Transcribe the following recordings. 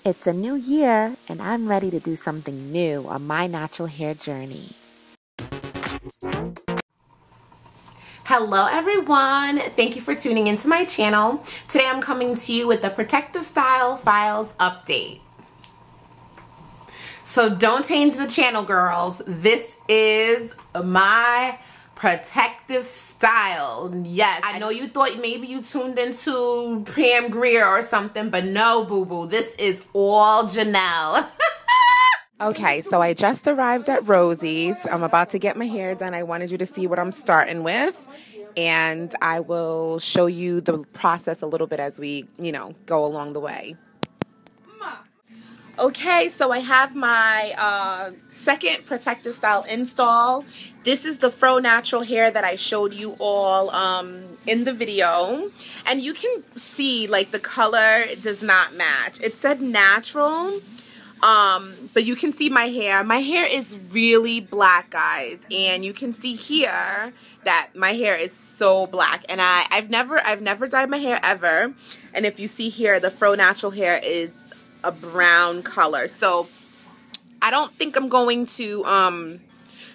It's a new year, and I'm ready to do something new on my natural hair journey. Hello everyone, thank you for tuning into my channel. Today I'm coming to you with the Protective Style Files update. So don't change the channel, girls. This is my protective style. Yes, I know you thought maybe you tuned into Pam Grier or something, but no, boo-boo. This is all Janelle. Okay, so I just arrived at Rosie's. I'm about to get my hair done. I wanted you to see what I'm starting with, and I will show you the process a little bit as we, go along the way. Okay, so I have my second protective style install. This is the Fro Natural hair that I showed you all in the video. And you can see, like, the color does not match. It said natural. But you can see my hair. My hair is really black, guys, and you can see here that my hair is so black. And I've never dyed my hair ever. And if you see here, the Fro Natural hair is a brown color. So I don't think I'm going to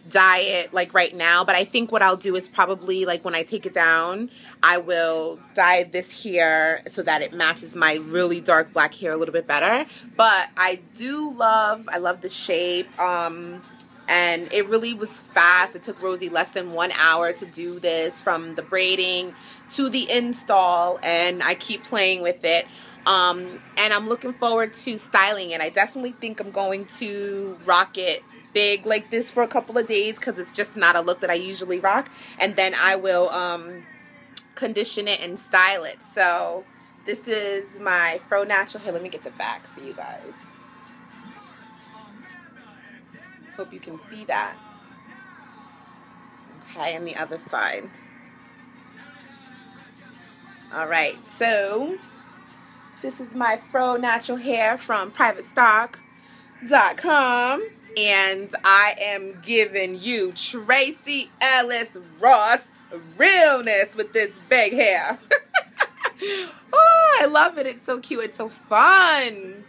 dye it like right now, but I think what I'll do is probably, like, when I take it down, I will dye this here so that it matches my really dark black hair a little bit better. But I love the shape, and it really was fast. It took Rosie less than 1 hour to do this, from the braiding to the install, and I keep playing with it. And I'm looking forward to styling it. I definitely think I'm going to rock it big like this for a couple of days, because it's just not a look that I usually rock. And then I will condition it and style it. So this is my Fro Natural hair. Let me get the back for you guys. Hope you can see that. Okay, and the other side. Alright, so this is my Fro Natural hair from PrivateStock.com, and I am giving you Tracee Ellis Ross realness with this big hair. Oh, I love it. It's so cute. It's so fun.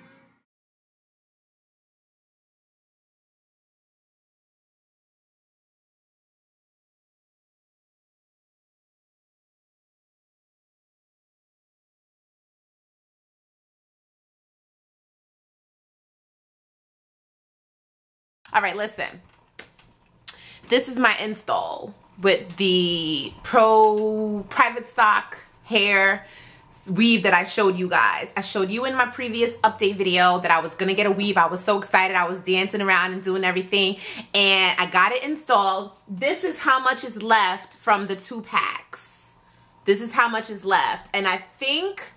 All right, listen. This is my install with the Private Stock hair weave that I showed you guys. I showed you in my previous update video that I was gonna get a weave. I was so excited. I was dancing around and doing everything, and I got it installed. This is how much is left from the 2 packs. This is how much is left, and I think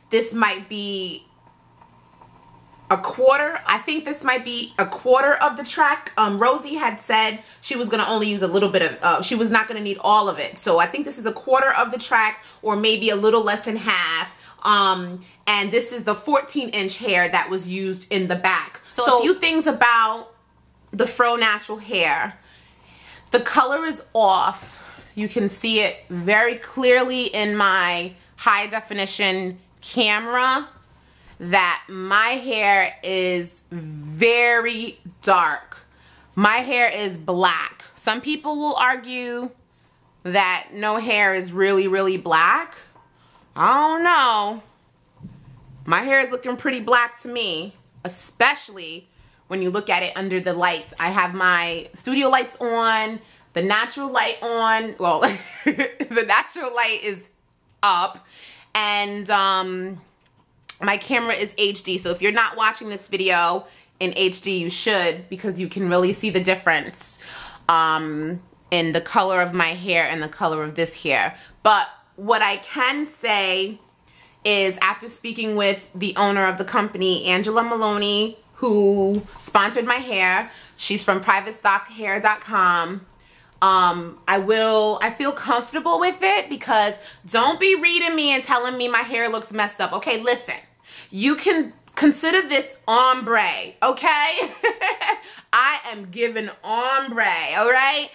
this might be a quarter. I think this might be a quarter of the track. Rosie had said she was going to only use a little bit of, she was not going to need all of it. So I think this is a quarter of the track, or maybe a little less than half. And this is the 14-inch hair that was used in the back. So a few things about the Fro Natural hair. The color is off. You can see it very clearly in my high definition camera that my hair is very dark. My hair is black. Some people will argue that no hair is really, really black. I don't know. My hair is looking pretty black to me, especially when you look at it under the lights. I have my studio lights on, the natural light on. Well, the natural light is up, and my camera is HD, so if you're not watching this video in HD, you should, because you can really see the difference in the color of my hair and the color of this hair. But what I can say is, after speaking with the owner of the company, Angela Maloney, who sponsored my hair, she's from PrivateStockHair.com, I feel comfortable with it, because don't be reading me and telling me my hair looks messed up. Okay, listen, you can consider this ombre, okay? I am giving ombre, all right?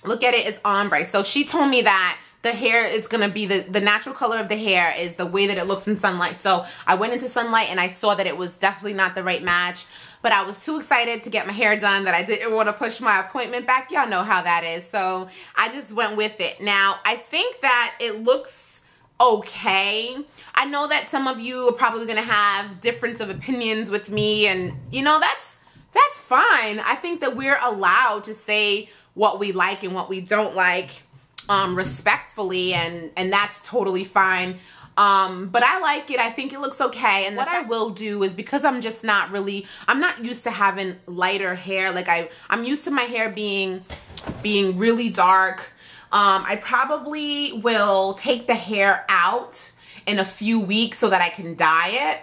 Look at it as ombre. So she told me that the hair is going to be the natural color of the hair is the way that it looks in sunlight. So I went into sunlight and I saw that it was definitely not the right match, but I was too excited to get my hair done that I didn't want to push my appointment back. Y'all know how that is. So I just went with it. Now, I think that it looks okay. I know that some of you are probably going to have difference of opinions with me, and you know, that's fine. I think that we're allowed to say what we like and what we don't like respectfully, and that's totally fine. But I like it. I think it looks okay. And what I will do is, because I'm just not really, I'm not used to having lighter hair. Like I'm used to my hair being really dark. I probably will take the hair out in a few weeks so that I can dye it,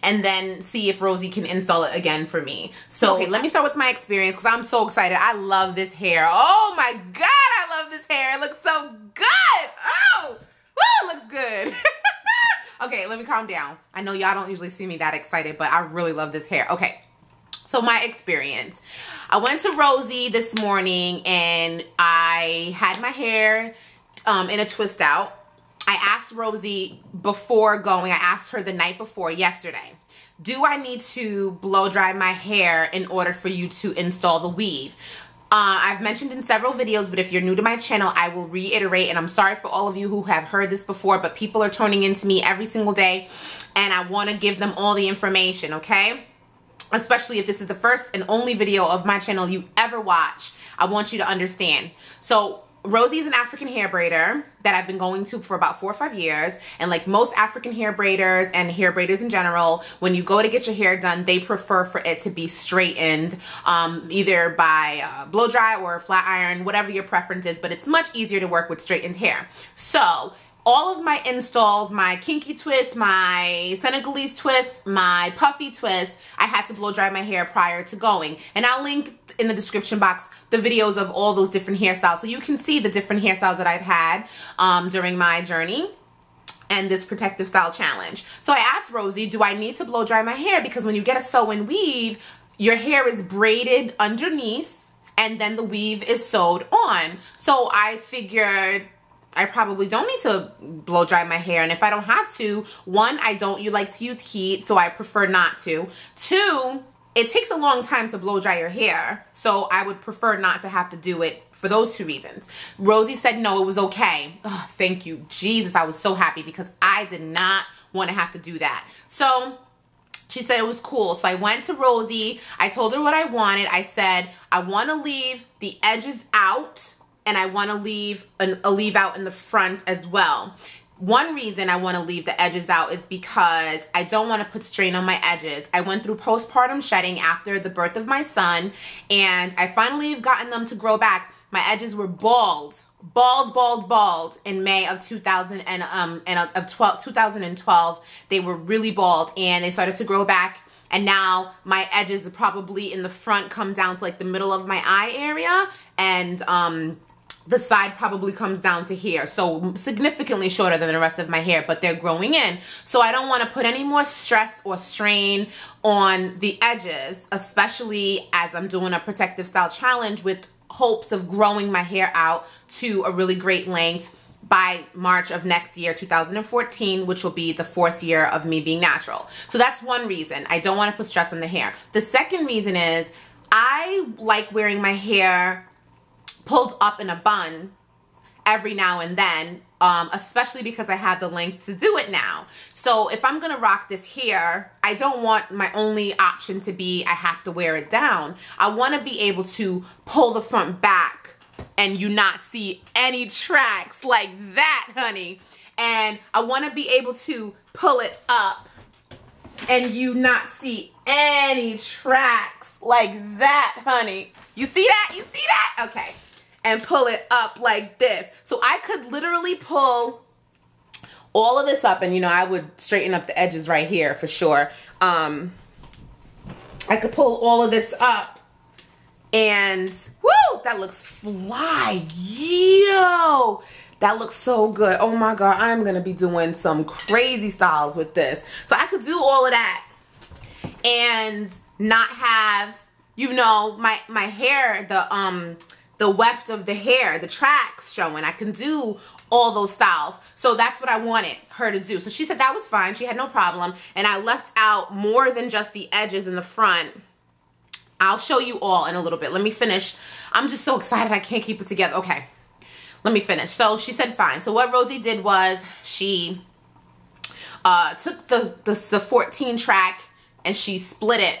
and then see if Rosie can install it again for me. So, okay, let me start with my experience, because I'm so excited. I love this hair. Oh my God, I love this hair. It looks so good. Oh, woo, it looks good. Okay, let me calm down. I know y'all don't usually see me that excited, but I really love this hair. Okay, so my experience. I went to Rosie this morning and I had my hair in a twist out. I asked Rosie before going, I asked her the night before, yesterday, do I need to blow dry my hair in order for you to install the weave? I've mentioned in several videos, but if you're new to my channel, I will reiterate, and I'm sorry for all of you who have heard this before, but people are turning into me every single day, and I want to give them all the information, okay? Especially if this is the first and only video of my channel you ever watch. I want you to understand. So Rosie is an African hair braider that I've been going to for about 4 or 5 years. And like most African hair braiders and hair braiders in general, when you go to get your hair done, they prefer for it to be straightened, either by blow dry or flat iron, whatever your preference is. But it's much easier to work with straightened hair. So all of my installs, my kinky twist, my Senegalese twist, my puffy twist, I had to blow dry my hair prior to going. And I'll link in the description box the videos of all those different hairstyles, so you can see the different hairstyles that I've had during my journey and this protective style challenge. So I asked Rosie, do I need to blow dry my hair? Because when you get a sew and weave, your hair is braided underneath and then the weave is sewed on. So I figured I probably don't need to blow dry my hair. And if I don't have to, one, you like to use heat, so I prefer not to. Two, it takes a long time to blow dry your hair, so I would prefer not to have to do it for those 2 reasons. Rosie said no, it was okay. Oh, thank you, Jesus. I was so happy because I did not want to have to do that. So she said it was cool. So I went to Rosie. I told her what I wanted. I said, I want to leave the edges out, and I want to leave a leave out in the front as well. One reason I want to leave the edges out is because I don't want to put strain on my edges. I went through postpartum shedding after the birth of my son, and I finally have gotten them to grow back. My edges were bald in May of 2012. They were really bald, and they started to grow back. And now my edges are probably in the front come down to like the middle of my eye area, and the side probably comes down to here. So significantly shorter than the rest of my hair, but they're growing in. So I don't want to put any more stress or strain on the edges, especially as I'm doing a protective style challenge with hopes of growing my hair out to a really great length by March of next year, 2014, which will be the 4th year of me being natural. So that's one reason. I don't want to put stress on the hair. The second reason is I like wearing my hair pulled up in a bun every now and then, especially because I have the length to do it now. So if I'm gonna rock this hair, I don't want my only option to be I have to wear it down. I want to be able to pull the front back and you not see any tracks like that, honey. And I want to be able to pull it up and you not see any tracks like that, honey. You see that? You see that? Okay. And pull it up like this. So I could literally pull all of this up, and you know, I would straighten up the edges right here for sure. I could pull all of this up, and woo, that looks fly. Yo, that looks so good. Oh my God, I'm gonna be doing some crazy styles with this. So I could do all of that and not have, you know, my hair, the weft of the hair, the tracks showing. I can do all those styles. So that's what I wanted her to do. So she said that was fine. She had no problem. And I left out more than just the edges in the front. I'll show you all in a little bit. Let me finish. I'm just so excited I can't keep it together. Okay, let me finish. So she said fine. So what Rosie did was she took the 14 track and she split it.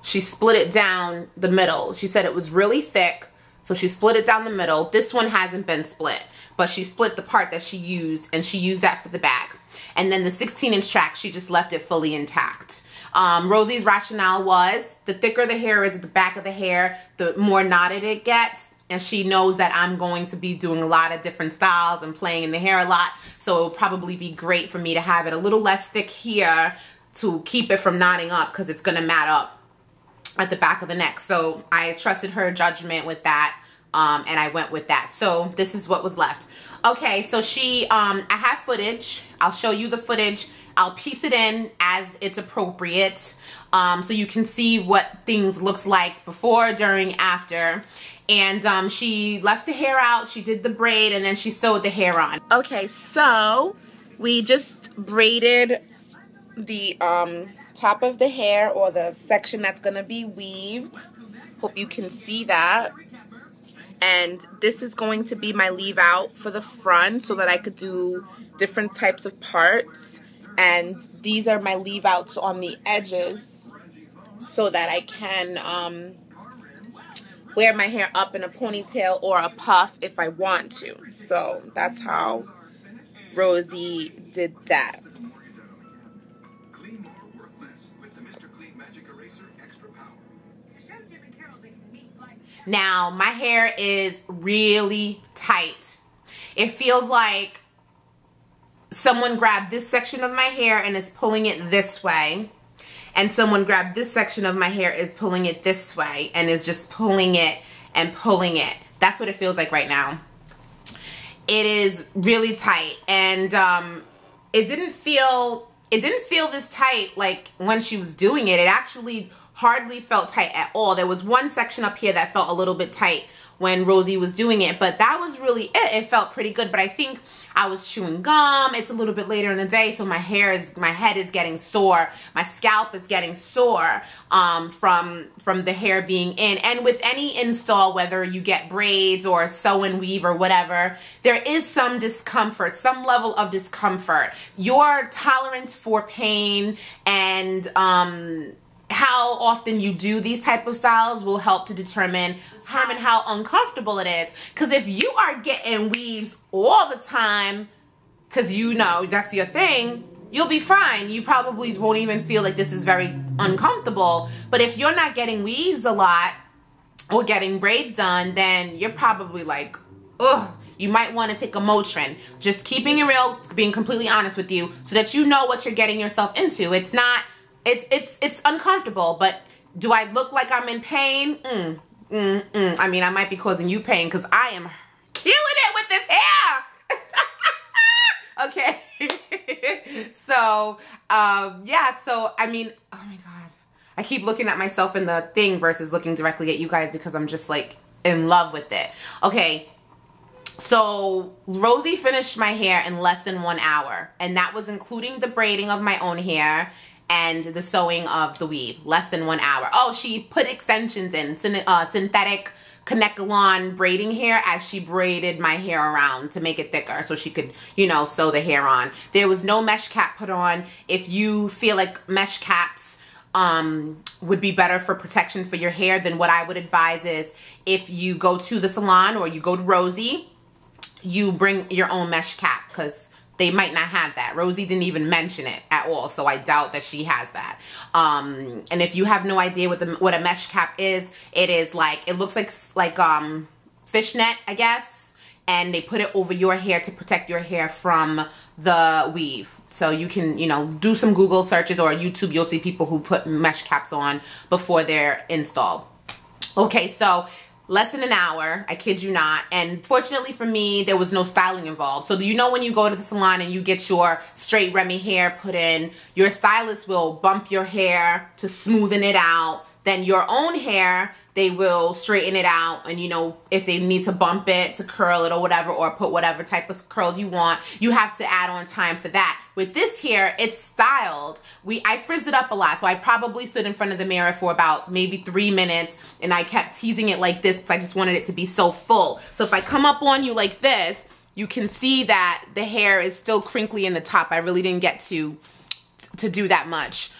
She split it down the middle. She said it was really thick, so she split it down the middle. This one hasn't been split, but she split the part that she used, and she used that for the bag. And then the 16-inch track, she just left it fully intact. Rosie's rationale was the thicker the hair is at the back of the hair, the more knotted it gets. And she knows that I'm going to be doing a lot of different styles and playing in the hair a lot. So it will probably be great for me to have it a little less thick here to keep it from knotting up, because it's going to mat up at the back of the neck. So I trusted her judgment with that, and I went with that. So this is what was left. Okay, so I have footage. I'll show you the footage. I'll piece it in as it's appropriate, so you can see what things looks like before, during, after. And she left the hair out, she did the braid, and then she sewed the hair on. Okay, so we just braided the top of the hair, or the section that's gonna be weaved. Hope you can see that. And this is going to be my leave out for the front, so that I could do different types of parts. And these are my leave outs on the edges, so that I can wear my hair up in a ponytail or a puff if I want to. So that's how Rosie did that. Now, my hair is really tight. It feels like someone grabbed this section of my hair and is pulling it this way. And someone grabbed this section of my hair, is pulling it this way, and is just pulling it and pulling it. That's what it feels like right now. It is really tight, and it didn't feel this tight like when she was doing it. It actually hardly felt tight at all. There was one section up here that felt a little bit tight when Rosie was doing it, but that was really it. It felt pretty good, but I think I was chewing gum. It's a little bit later in the day, so my head is getting sore. My scalp is getting sore from the hair being in. And with any install, whether you get braids or sew and weave or whatever, there is some discomfort, some level of discomfort. Your tolerance for pain and how often you do these type of styles will help to determine how uncomfortable it is. Because if you are getting weaves all the time, because you know that's your thing, you'll be fine. You probably won't even feel like this is very uncomfortable. But if you're not getting weaves a lot or getting braids done, then you're probably like, ugh. You might want to take a Motrin. Just keeping it real, being completely honest with you, so that you know what you're getting yourself into. It's not, it's uncomfortable, but do I look like I'm in pain? I mean, I might be causing you pain because I am killing it with this hair. Okay. So, yeah, so, I mean, oh my God. I keep looking at myself in the thing versus looking directly at you guys because I'm just like in love with it. Okay. So Rosie finished my hair in less than 1 hour, and that was including the braiding of my own hair and the sewing of the weave. Less than 1 hour. Oh, she put extensions in, synthetic Kanekalon braiding hair as she braided my hair around to make it thicker so she could, you know, sew the hair on. There was no mesh cap put on. If you feel like mesh caps would be better for protection for your hair, then what I would advise is if you go to the salon or you go to Rosie, you bring your own mesh cap, because they might not have that. Rosie didn't even mention it at all, so I doubt that she has that. And if you have no idea what a mesh cap is, it is like, it looks like fishnet, I guess, and they put it over your hair to protect your hair from the weave. So you can, you know, do some Google searches or YouTube, you'll see people who put mesh caps on before they're installed. Okay, so less than an hour, I kid you not. And fortunately for me, there was no styling involved. So you know when you go to the salon and you get your straight Remy hair put in, your stylist will bump your hair to smoothen it out. Then your own hair, they will straighten it out, and you know, if they need to bump it to curl it or whatever, or put whatever type of curls you want, you have to add on time for that. With this here, it's styled. I frizzed it up a lot, so I probably stood in front of the mirror for about maybe 3 minutes, and I kept teasing it like this because I just wanted it to be so full. So if I come up on you like this, you can see that the hair is still crinkly in the top. I really didn't get to do that much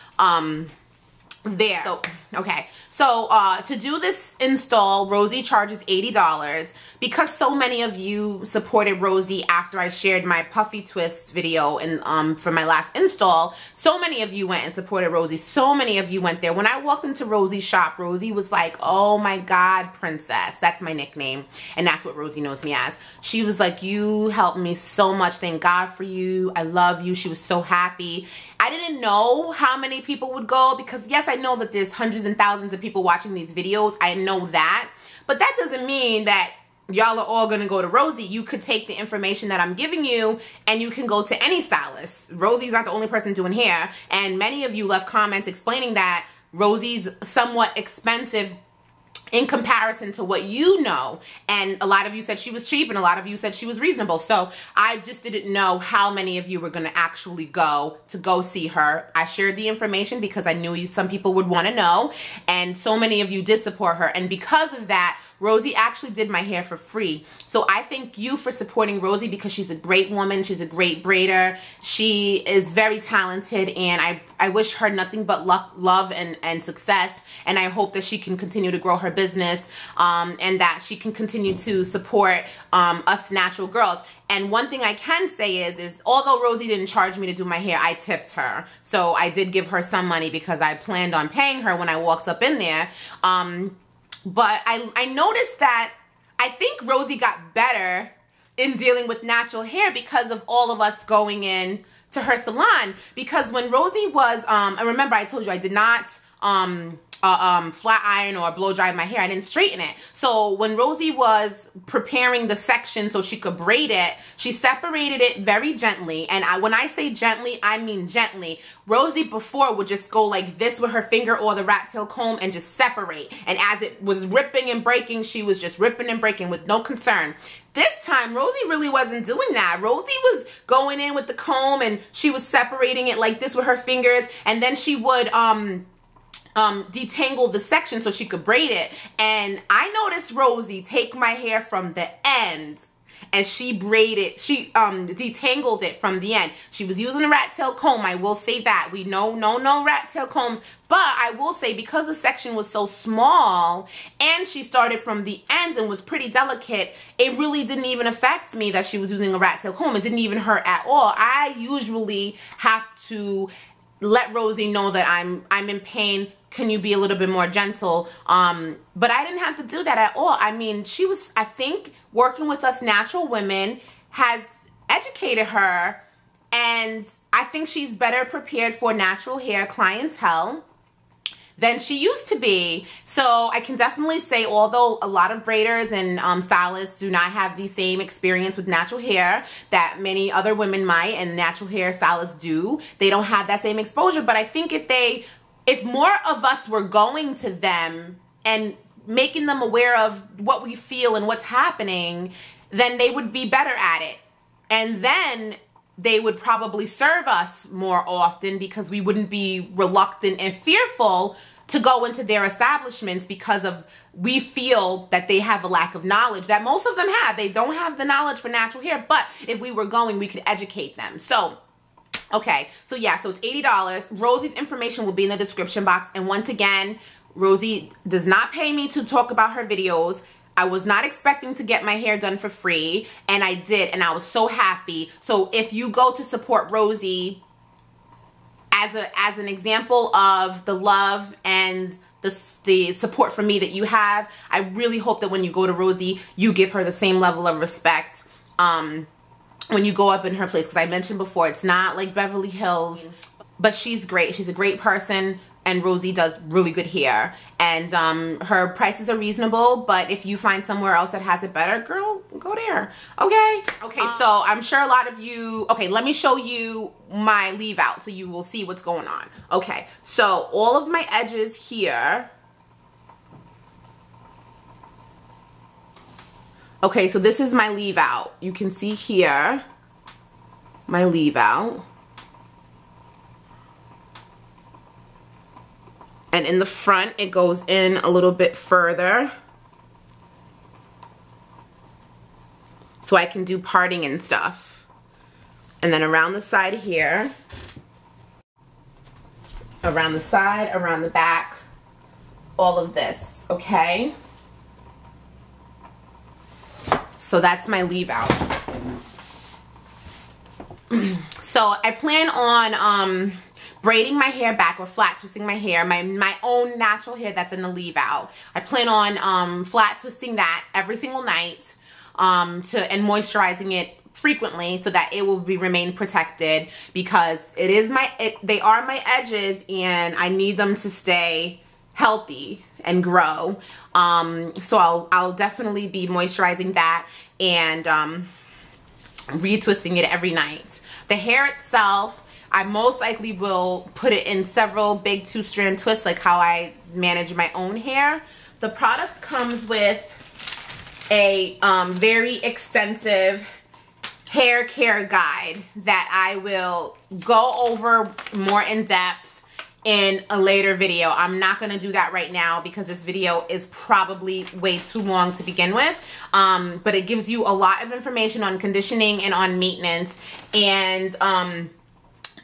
there. So, okay. So, to do this install, Rosie charges $80 because so many of you supported Rosie after I shared my puffy twist video and for my last install. So many of you went and supported Rosie. So many of you went there. When I walked into Rosie's shop, Rosie was like, "Oh my God, princess." That's my nickname, and that's what Rosie knows me as. She was like, "You helped me so much. Thank God for you. I love you." She was so happy. I didn't know how many people would go because yes, I know that there's hundreds and thousands of people watching these videos. I know that, but that doesn't mean that y'all are all gonna go to Rosie. You could take the information that I'm giving you and you can go to any stylist. Rosie's not the only person doing hair, and many of you left comments explaining that Rosie's somewhat expensive in comparison to what you know, and a lot of you said she was cheap and a lot of you said she was reasonable. So I just didn't know how many of you were going to actually go see her. I shared the information because I knew some people would want to know, and so many of you did support her, and because of that, Rosie actually did my hair for free. So I thank you for supporting Rosie because she's a great woman. She's a great braider. She is very talented, and I wish her nothing but luck, love, and success. And I hope that she can continue to grow her business and that she can continue to support us natural girls. And one thing I can say is although Rosie didn't charge me to do my hair, I tipped her. So I did give her some money because I planned on paying her when I walked up in there. But I noticed that I think Rosie got better in dealing with natural hair because of all of us going in to her salon. Because when Rosie was, and remember I told you I did not flat iron or blow dry my hair. I didn't straighten it. So when Rosie was preparing the section so she could braid it, she separated it very gently. And when I say gently, I mean gently. Rosie before would just go like this with her finger or the rat tail comb and just separate. And as it was ripping and breaking, she was just ripping and breaking with no concern. This time, Rosie really wasn't doing that. Rosie was going in with the comb and she was separating it like this with her fingers. And then she would, detangle the section so she could braid it. And I noticed Rosie take my hair from the end and she braided, she detangled it from the end. She was using a rat tail comb. I will say that. We know no rat tail combs, but I will say because the section was so small and she started from the ends and was pretty delicate, it really didn't even affect me that she was using a rat tail comb. It didn't even hurt at all. I usually have to let Rosie know that I'm in pain. Can you be a little bit more gentle? But I didn't have to do that at all. I mean, she was, I think, working with us natural women has educated her, and I think she's better prepared for natural hair clientele than she used to be. So I can definitely say, although a lot of braiders and stylists do not have the same experience with natural hair that many other women might, and natural hair stylists do, they don't have that same exposure. But I think if more of us were going to them and making them aware of what we feel and what's happening, then they would be better at it. And then they would probably serve us more often because we wouldn't be reluctant and fearful to go into their establishments because of we feel that they have a lack of knowledge that most of them have. They don't have the knowledge for natural hair, but if we were going, we could educate them. So okay, so yeah, so it's $80. Rosie's information will be in the description box. And once again, Rosie does not pay me to talk about her videos. I was not expecting to get my hair done for free, and I did, and I was so happy. So if you go to support Rosie as an example of the love and the support for me that you have, I really hope that when you go to Rosie, you give her the same level of respect when you go up in her place, because I mentioned before, it's not like Beverly Hills, but she's great. She's a great person, and Rosie does really good hair, and her prices are reasonable. But if you find somewhere else that has it better, girl, go there. Okay, so I'm sure a lot of you, okay, let me show you my leave out so you will see what's going on. Okay, so all of my edges here Okay, so this is my leave out. You can see here my leave out. And in the front, it goes in a little bit further, so I can do parting and stuff. And then around the side here, around the side, around the back, all of this, okay? So that's my leave out. So I plan on braiding my hair back or flat twisting my hair, my own natural hair that's in the leave out. I plan on flat twisting that every single night and moisturizing it frequently so that it will remain protected, because they are my edges and I need them to stay healthy and grow. So I'll definitely be moisturizing that and retwisting it every night. The hair itself, I most likely will put it in several big 2-strand twists, like how I manage my own hair. The product comes with a very extensive hair care guide that I will go over more in depth in a later video. I'm not going to do that right now because this video is probably way too long to begin with. But it gives you a lot of information on conditioning and on maintenance. And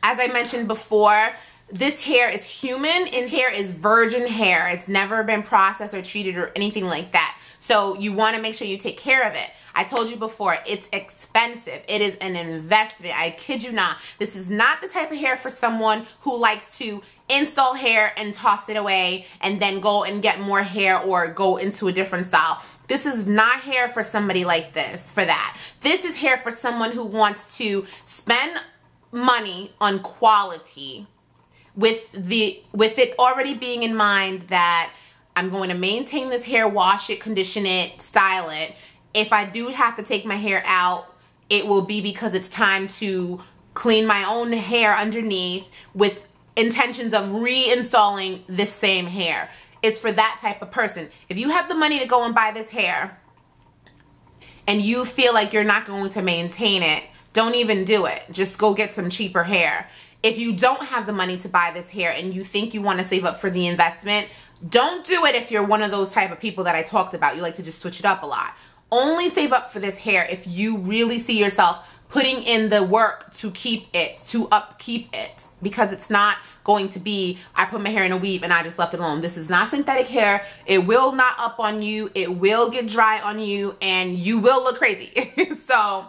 as I mentioned before, this hair is human. His hair is virgin hair. It's never been processed or treated or anything like that. So you want to make sure you take care of it. I told you before, it's expensive. It is an investment. I kid you not. This is not the type of hair for someone who likes to install hair and toss it away and then go and get more hair or go into a different style. This is not hair for somebody like this, for that. This is hair for someone who wants to spend money on quality with it already being in mind that I'm going to maintain this hair, wash it, condition it, style it. If I do have to take my hair out, it will be because it's time to clean my own hair underneath with intentions of reinstalling this same hair. It's for that type of person. If you have the money to go and buy this hair and you feel like you're not going to maintain it, don't even do it. Just go get some cheaper hair. If you don't have the money to buy this hair and you think you want to save up for the investment, don't do it if you're one of those type of people that I talked about. You like to just switch it up a lot. Only save up for this hair if you really see yourself putting in the work to keep it, to upkeep it, because it's not going to be, I put my hair in a weave and I just left it alone. This is not synthetic hair. It will not up on you. It will get dry on you and you will look crazy. So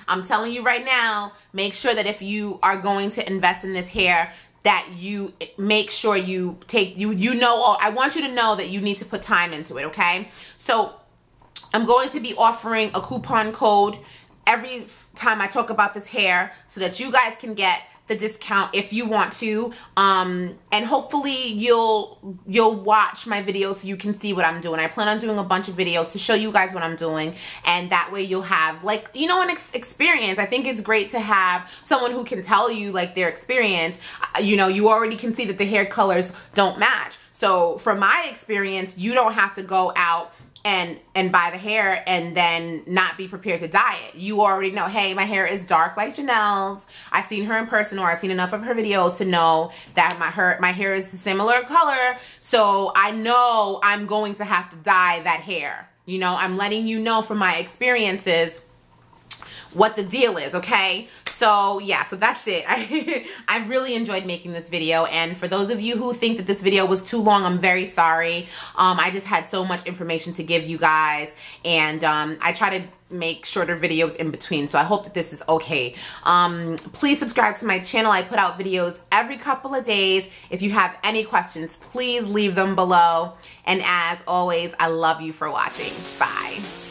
I'm telling you right now, make sure that if you are going to invest in this hair, that you make sure you take, I want you to know that you need to put time into it, okay? So I'm going to be offering a coupon code every time I talk about this hair so that you guys can get the discount if you want to. And hopefully you'll watch my videos so you can see what I'm doing. I plan on doing a bunch of videos to show you guys what I'm doing, and that way you'll have, like, you know, an experience. I think it's great to have someone who can tell you like their experience. You know, you already can see that the hair colors don't match. So from my experience, you don't have to go out and buy the hair and then not be prepared to dye it. You already know, hey, my hair is dark like Janelle's. I've seen her in person, or I've seen enough of her videos to know that my hair is a similar color. So I know I'm going to have to dye that hair. You know, I'm letting you know from my experiences what the deal is, okay? So yeah, so that's it. I really enjoyed making this video, and for those of you who think that this video was too long, I'm very sorry. I just had so much information to give you guys, and I try to make shorter videos in between, so I hope that this is okay. Please subscribe to my channel. I put out videos every couple of days. If you have any questions, please leave them below, and as always, I love you for watching. Bye.